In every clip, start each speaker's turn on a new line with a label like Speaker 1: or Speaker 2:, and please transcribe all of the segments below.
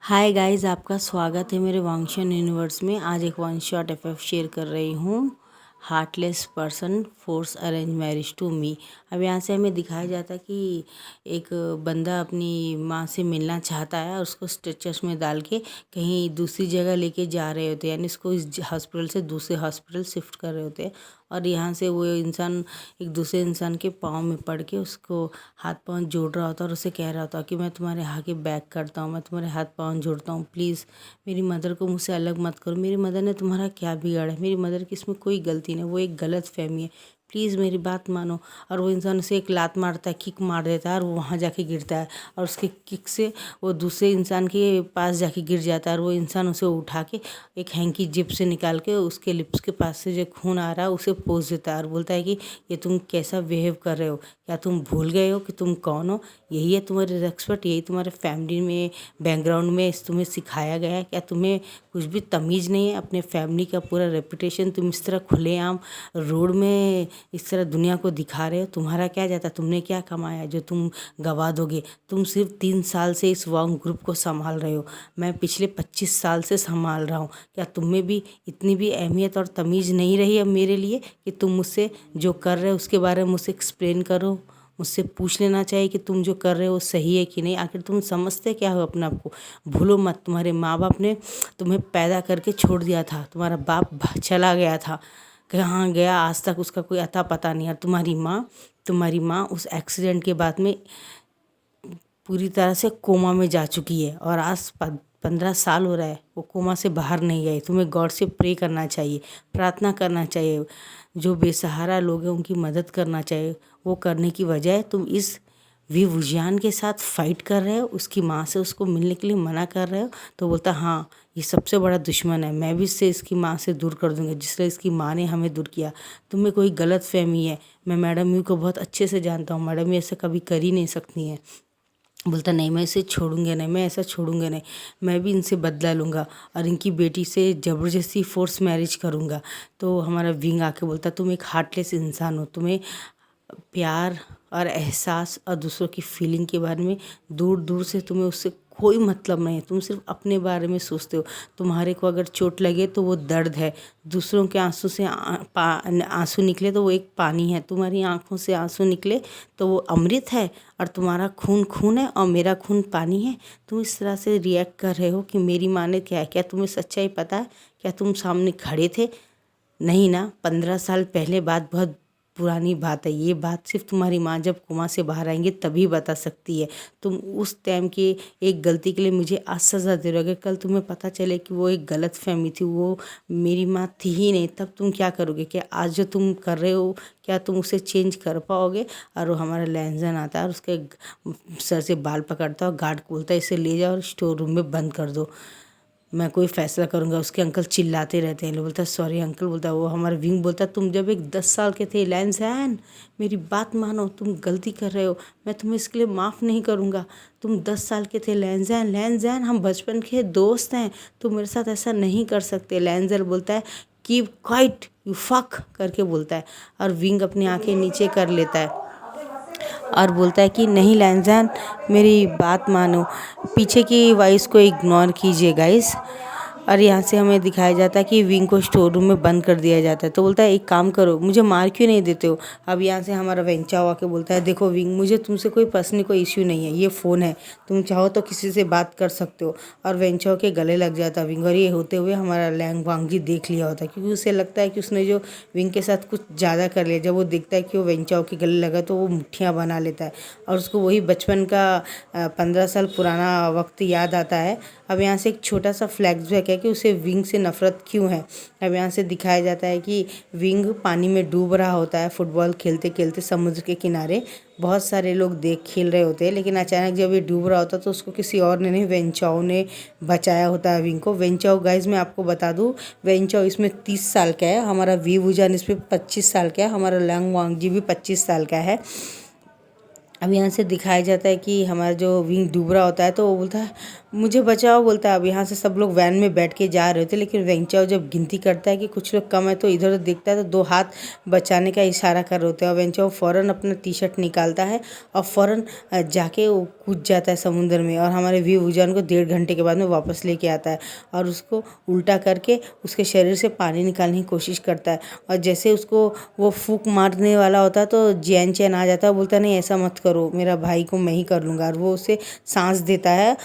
Speaker 1: Hi guys, आपका स्वागत है मेरे वांगशन यूनिवर्स में। आज एक वन शॉट एफएफ शेयर कर रही हूँ। Heartless person force arrange marriage to me. अब यहाँ से हमें दिखाया जाता है कि एक बंदा अपनी माँ से मिलना चाहता है और उसको स्ट्रेचर्स में डाल के कहीं दूसरी जगह लेके जा रहे होते हैं, यानी इसको इस हॉस्पिटल से दूसरे हॉस्पिटल शिफ्ट कर रहे होते हैं। और यहाँ से वो इंसान एक दूसरे इंसान के पाँव में पड़ के उसको हाथ पाँव जोड़ रहा होता है और उसे कह रहा होता है कि मैं तुम्हारे आगे बैक करता हूँ, मैं तुम्हारे हाथ पाँव जोड़ता हूँ, प्लीज़ मेरी मदर को मुझसे अलग मत करो। मेरी मदर ने तुम्हारा क्या बिगाड़ा है? मेरी मदर की इसमें कोई गलती नहीं, वो एक गलत फहमी है, प्लीज़ मेरी बात मानो। और वो इंसान उसे एक लात मारता है, किक मार देता है और वो वहाँ जाके गिरता है और उसके किक से वो दूसरे इंसान के पास जाके गिर जाता है और वो इंसान उसे उठा के एक हैंकी जिप से निकाल के उसके लिप्स के पास से जो खून आ रहा है उसे पोंछ देता है और बोलता है कि ये तुम कैसा बिहेव कर रहे हो? क्या तुम भूल गए हो कि तुम कौन हो? यही है तुम्हारे रेस्पेक्ट, यही तुम्हारे फैमिली में बैकग्राउंड में तुम्हें सिखाया गया है? क्या तुम्हें कुछ भी तमीज़ नहीं है? अपने फैमिली का पूरा रेपुटेशन तुम इस तरह खुलेआम रोड में इस तरह दुनिया को दिखा रहे हो। तुम्हारा क्या जाता? तुमने क्या कमाया जो तुम गवा दोगे? तुम सिर्फ 3 साल से इस वांग ग्रुप को संभाल रहे हो, मैं पिछले 25 साल से संभाल रहा हूँ। क्या तुम में भी इतनी भी अहमियत और तमीज़ नहीं रही अब मेरे लिए कि तुम मुझसे जो कर रहे हो उसके बारे में मुझसे एक्सप्लेन करो? मुझसे पूछ लेना चाहिए कि तुम जो कर रहे हो सही है कि नहीं। आखिर तुम समझते क्या हो अपने आप को? भूलो मत, तुम्हारे माँ बाप ने तुम्हें पैदा करके छोड़ दिया था, तुम्हारा बाप चला गया था, कहाँ गया आज तक उसका कोई अता पता नहीं। और तुम्हारी माँ उस एक्सीडेंट के बाद में पूरी तरह से कोमा में जा चुकी है और आज 15 साल हो रहा है वो कोमा से बाहर नहीं आई। तुम्हें गॉड से प्रे करना चाहिए, प्रार्थना करना चाहिए, जो बेसहारा लोग हैं उनकी मदद करना चाहिए। वो करने की बजाय तुम इस विवुजियान के साथ फाइट कर रहे हो, उसकी माँ से उसको मिलने के लिए मना कर रहे हो। तो बोलता हाँ, ये सबसे बड़ा दुश्मन है, मैं भी इससे इसकी माँ से दूर कर दूंगा जिस तरह इसकी माँ ने हमें दूर किया। तुम्हें कोई गलत फहमी है, मैं मैडम यू को बहुत अच्छे से जानता हूँ, मैडम ये ऐसा कभी कर ही नहीं सकती हैं। बोलता नहीं, मैं इसे छोड़ूंगा नहीं, मैं ऐसा छोड़ूंगा नहीं, मैं भी इनसे बदला लूँगा और इनकी बेटी से ज़बरदस्ती फोर्स मैरिज करूँगा। तो हमारा विंग आके बोलता तुम एक हार्टलेस इंसान हो, तुम्हें प्यार और एहसास और दूसरों की फीलिंग के बारे में दूर दूर से तुम्हें उससे कोई मतलब नहीं है। तुम सिर्फ अपने बारे में सोचते हो। तुम्हारे को अगर चोट लगे तो वो दर्द है, दूसरों के आंसू से आंसू निकले तो वो एक पानी है, तुम्हारी आंखों से आंसू निकले तो वो अमृत है। और तुम्हारा खून खून है और मेरा खून पानी है। तुम इस तरह से रिएक्ट कर रहे हो कि मेरी माँ ने क्या है? क्या तुम्हें सच्चाई पता है? क्या तुम सामने खड़े थे? नहीं ना। 15 साल पहले बात बहुत पुरानी बात है। ये बात सिर्फ तुम्हारी माँ जब कोमा से बाहर आएंगे तभी बता सकती है। तुम उस टाइम की एक गलती के लिए मुझे आज सज़ा दे रहे हो। अगर कल तुम्हें पता चले कि वो एक गलत फहमी थी, वो मेरी माँ थी ही नहीं, तब तुम क्या करोगे? क्या आज जो तुम कर रहे हो क्या तुम उसे चेंज कर पाओगे? और वो हमारा लैंजन आता है और उसके सर से बाल पकड़ता है और गार्ड को बोलता है इसे ले जाओ और स्टोर रूम में बंद कर दो, मैं कोई फैसला करूँगा। उसके अंकल चिल्लाते रहते हैं। लोग बोलता है सॉरी अंकल, बोलता है वो हमारा विंग बोलता है तुम जब एक 10 साल के थे लैंजैन, मेरी बात मानो, तुम गलती कर रहे हो, मैं तुम्हें इसके लिए माफ़ नहीं करूँगा। तुम 10 साल के थे लैंजैन, लैंजैन हम बचपन के दोस्त हैं, तुम मेरे साथ ऐसा नहीं कर सकते। लैंजर बोलता है कीप क्वाइट यू फक करके बोलता है और विंग अपनी आंखें नीचे कर लेता है और बोलता है कि नहीं लैंजैन, मेरी बात मानो, पीछे की वॉइस को इग्नोर कीजिए गाइस। और यहाँ से हमें दिखाया जाता है कि विंग को स्टोर रूम में बंद कर दिया जाता है। तो बोलता है एक काम करो, मुझे मार क्यों नहीं देते हो? अब यहाँ से हमारा वेंचाओ आके बोलता है देखो विंग, मुझे तुमसे कोई पर्सनली कोई इश्यू नहीं है, ये फ़ोन है, तुम चाहो तो किसी से बात कर सकते हो। और वेंचाओ के गले लग जाता है विंग। और ये होते हुए हमारा लैंग वांगी देख लिया होता है, क्योंकि उसे लगता है कि उसने जो विंग के साथ कुछ ज़्यादा कर लिया। जब वो देखता है कि वो वेंचाओ के गले लगा तो वो मुठ्ठियाँ बना लेता है और उसको वही बचपन का 15 साल पुराना वक्त याद आता है। अब यहाँ से एक छोटा सा फ्लैशबैक है कि उसे विंग से नफ़रत क्यों है। अब यहाँ से दिखाया जाता है कि विंग पानी में डूब रहा होता है फुटबॉल खेलते खेलते समुद्र के किनारे। बहुत सारे लोग देख खेल रहे होते हैं, लेकिन अचानक जब ये डूब रहा होता है तो उसको किसी और ने नहीं, वेंचाओ ने बचाया होता है विंग को। वेंचाओ गाइज मैं आपको बता दूँ, वेंचाओ इसमें 30 साल का है, हमारा वी वुजान इसमें 25 साल का है, हमारा लैंग वांगजी भी 25 साल का है। अब यहाँ से दिखाया जाता है कि हमारा जो विंग डूब रहा होता है तो वो बोलता है मुझे बचाओ बोलता है। अब यहाँ से सब लोग वैन में बैठ के जा रहे थे, लेकिन वेंचाओ जब गिनती करता है कि कुछ लोग कम है तो इधर उधर देखता है तो 2 हाथ बचाने का इशारा कर रहे होते हैं। और वेंचाओ फ़ौरन अपना टी शर्ट निकालता है और फ़ौरन जाके वो कूद जाता है समुद्र में। और हमारे वी वुजान को 1.5 घंटे के बाद में वापस लेके आता है और उसको उल्टा करके उसके शरीर से पानी निकालने की कोशिश करता है। और जैसे उसको वो फूंक मारने वाला होता है तो जियान चैन आ जाता है, बोलता नहीं ऐसा मत करो, मेरा भाई को मैं ही कर लूँगा। और वो उसे सांस देता है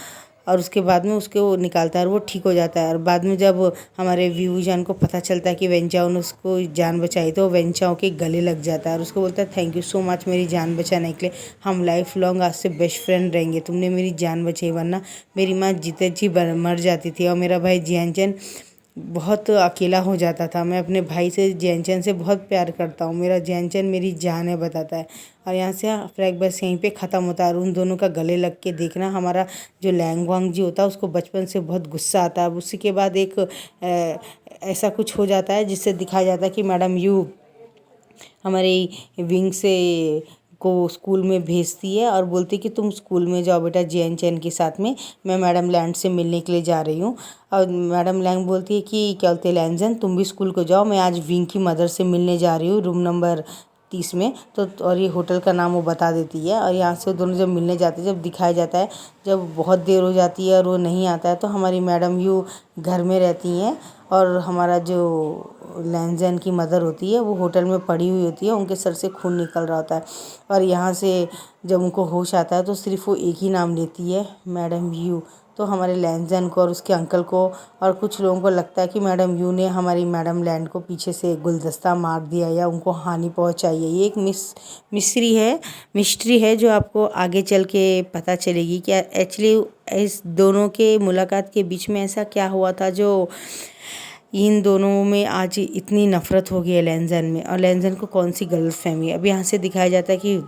Speaker 1: और उसके बाद में उसके वो निकालता है और वो ठीक हो जाता है। और बाद में जब हमारे व्यूजान को पता चलता है कि वेंचाओ ने उसको जान बचाई तो वेंचाओ के गले लग जाता है और उसको बोलता है थैंक यू सो मच मेरी जान बचाने के लिए, हम लाइफ लॉन्ग आज से बेस्ट फ्रेंड रहेंगे, तुमने मेरी जान बचाई, वरना मेरी माँ जीते जी मर जाती थी और मेरा भाई जियानचैन बहुत अकेला हो जाता था। मैं अपने भाई से जियानचैन से बहुत प्यार करता हूँ, मेरा जियानचैन मेरी जान है बताता है। और यहाँ से फ्लैग बस यहीं पे ख़त्म होता है और उन दोनों का गले लग के देखना, हमारा जो लैंग वांग जी होता है उसको बचपन से बहुत गुस्सा आता है। अब उसी के बाद एक ऐसा कुछ हो जाता है जिससे दिखाया जाता है कि मैडम यू हमारी विंग से को स्कूल में भेजती है और बोलती है कि तुम स्कूल में जाओ बेटा जियान चैन के साथ में, मैं मैडम लैंड से मिलने के लिए जा रही हूँ। और मैडम लैंग बोलती है कि क्या बोलते लैंजन तुम भी स्कूल को जाओ, मैं आज विंग की मदर से मिलने जा रही हूँ रूम नंबर 30 में। तो और ये होटल का नाम वो बता देती है। और यहाँ से दोनों जब मिलने जाते हैं, जब दिखाया जाता है जब बहुत देर हो जाती है और वो नहीं आता है तो हमारी मैडम यू घर में रहती हैं और हमारा जो लैंजन की मदर होती है वो होटल में पड़ी हुई होती है, उनके सर से खून निकल रहा होता है। और यहाँ से जब उनको होश आता है तो सिर्फ वो एक ही नाम लेती है, मैडम यू। तो हमारे लैंजन को और उसके अंकल को और कुछ लोगों को लगता है कि मैडम यू ने हमारी मैडम लैंड को पीछे से गुलदस्ता मार दिया या उनको हानि पहुंचाई है। ये एक मिस्ट्री है जो आपको आगे चल के पता चलेगी कि एक्चुअली इस दोनों के मुलाकात के बीच में ऐसा क्या हुआ था जो इन दोनों में आज इतनी नफरत हो गई है लैंजन में। और लैंजन को कौन सी गलतफहमी है। अब यहाँ से दिखाया जाता है कि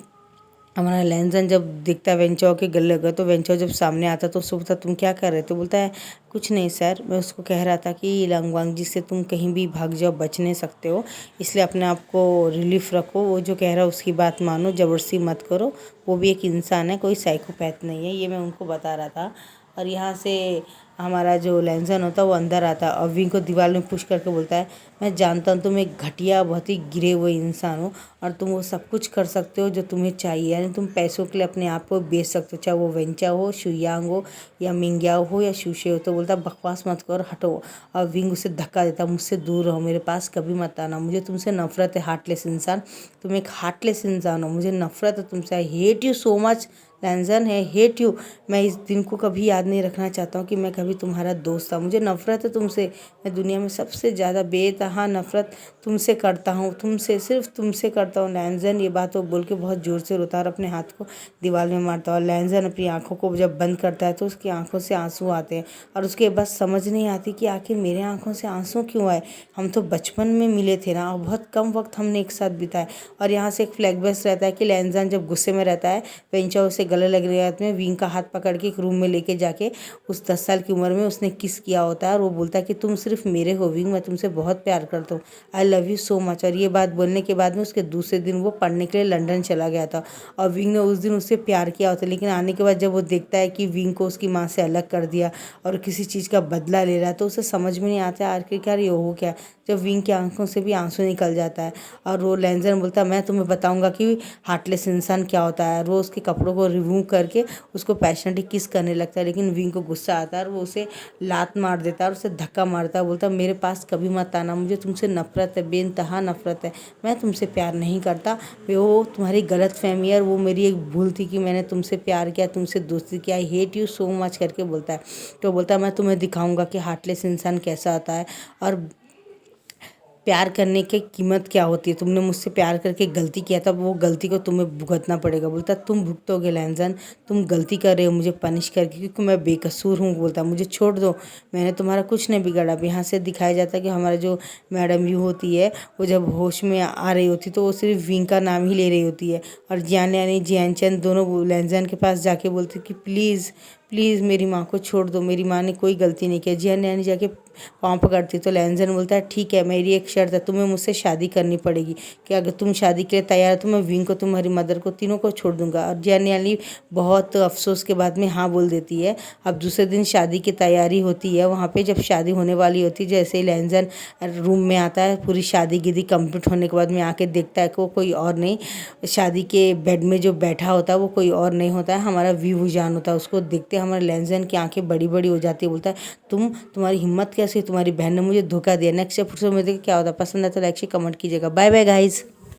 Speaker 1: हमारा लैंजन जब दिखता है वेंचाओ के गले लगा तो वेंचाओ जब सामने आता तो उसको बोलता तुम क्या कर रहे थे, बोलता है कुछ नहीं सर, मैं उसको कह रहा था कि लंगवांग जी से तुम कहीं भी भाग जाओ, बच नहीं सकते हो, इसलिए अपने आप को रिलीफ रखो, वो जो कह रहा है उसकी बात मानो, ज़बरदस्ती मत करो, वो भी एक इंसान है, कोई साइकोपैथ नहीं है, ये मैं उनको बता रहा था। और यहाँ से हमारा जो लैंजन होता है वो अंदर आता है और विंग को दीवार में पुश करके बोलता है मैं जानता हूँ तुम एक घटिया बहुत ही गिरे हुए इंसान हो और तुम वो सब कुछ कर सकते हो जो तुम्हें चाहिए, यानी तुम पैसों के लिए अपने आप को बेच सकते हो, चाहे वो वेंचा हो, शुयांग हो या मिंग्याओ हो या शूशे हो। तो बोलता बकवास मत करो, हटो। और विंग उसे धक्का देता, मुझसे दूर रहो, मेरे पास कभी मत आना, मुझे तुमसे नफरत है हार्टलेस इंसान, तुम एक हार्टलेस इंसान हो, मुझे नफरत है तुमसे, I hate you so much लैंजन है, हेट यू। मैं इस दिन को कभी याद नहीं रखना चाहता हूँ कि मैं कभी तुम्हारा दोस्त था, मुझे नफ़रत है तुमसे, मैं दुनिया में सबसे ज़्यादा बेतहा नफ़रत तुमसे करता हूँ, तुमसे सिर्फ तुमसे करता हूँ। लैंजन ये बात वो बोल के बहुत ज़ोर से रोता और अपने हाथ को दीवार में मारता है। और लैंजन अपनी आँखों को जब बंद करता है तो उसकी आँखों से आंसू आते हैं और उसके बस समझ नहीं आती कि आखिर मेरे आँखों से आंसू क्यों आए, हम तो बचपन में मिले थे ना और बहुत कम वक्त हमने एक साथ बिताया। और यहाँ से एक फ्लैग बेस रहता है कि लैंजन जब गुस्से में रहता है वेंचा उसे गले लग रही है, विंग का हाथ पकड़ के एक रूम में लेके जाके उस 10 साल की उम्र में उसने किस किया होता है और वो बोलता है कि तुम सिर्फ मेरे हो विंग, मैं तुमसे बहुत प्यार करता हूँ, I love you so much. और ये बात बोलने के बाद में उसके दूसरे दिन वो पढ़ने के लिए लंदन चला गया था और विंग ने उस दिन उससे प्यार किया होता, लेकिन आने के बाद जब वो देखता है कि विंग को उसकी माँ से अलग कर दिया और किसी चीज़ का बदला ले रहा है तो उसे समझ में नहीं आता है आखिरकार ये हो क्या। जब विंग की आंखों से भी आंसू निकल जाता है और वो लैंजन बोलता है मैं तुम्हें बताऊंगा कि हार्टलेस इंसान क्या होता है। वो उसके कपड़ों को रिमूव करके उसको पैशनेटली किस करने लगता है, लेकिन विंग को गुस्सा आता है और वो उसे लात मार देता है और उसे धक्का मारता है, बोलता है मेरे पास कभी मत आना, मुझे तुमसे नफरत है, बेइंतहा नफरत है, मैं तुमसे प्यार नहीं करता, वो तुम्हारी गलत फहमी है और वो मेरी एक भूल थी कि मैंने तुमसे प्यार किया, तुमसे दोस्ती किया, आई हेट यू सो मच करके बोलता है। तो बोलता है मैं तुम्हें दिखाऊंगा कि हार्टलेस इंसान कैसा होता है और प्यार करने की कीमत क्या होती है, तुमने मुझसे प्यार करके गलती किया था, वो गलती को तुम्हें भुगतना पड़ेगा। बोलता तुम भुगतोगे लैंजन, तुम गलती कर रहे हो मुझे पनिश करके क्योंकि मैं बेकसूर हूँ। बोलता मुझे छोड़ दो, मैंने तुम्हारा कुछ नहीं बिगाड़ा। अब यहाँ से दिखाया जाता है कि हमारा जो मैडम यू होती है वो जब होश में आ रही होती तो वो सिर्फ विंग का नाम ही ले रही होती है और जियान यानी जियानचंद दोनों लैंजन के पास जाके बोलते कि प्लीज़ मेरी माँ को छोड़ दो, मेरी माँ ने कोई गलती नहीं की। जिया नैनी जाके पाँव पकड़ती तो लैंजन बोलता है ठीक है, मेरी एक शर्त है, तुम्हें मुझसे शादी करनी पड़ेगी कि अगर तुम शादी के लिए तैयार हो तो मैं विंग को, तुम्हारी मदर को, तीनों को छोड़ दूंगा। और जिया नैनी बहुत अफसोस के बाद में हाँ बोल देती है। अब दूसरे दिन शादी की तैयारी होती है। वहाँ पे जब शादी होने वाली होती है, जैसे ही लैंजन रूम में आता है, पूरी शादी विधि कंप्लीट होने के बाद में आके देखता है कि वो कोई और नहीं, शादी के बेड में जो बैठा होता है वो कोई और नहीं होता है, हमारा वी जान होता है। उसको देखते हमारे लैंजन की आंखें बड़ी बड़ी हो जाती है। बोलता है तुम्हारी हिम्मत कैसे, तुम्हारी बहन ने मुझे धोखा दिया। नेक्स्ट एपिसोड में देखिए क्या होता है। पसंद है तो लाइक से कमेंट कीजिएगा। Bye bye guys.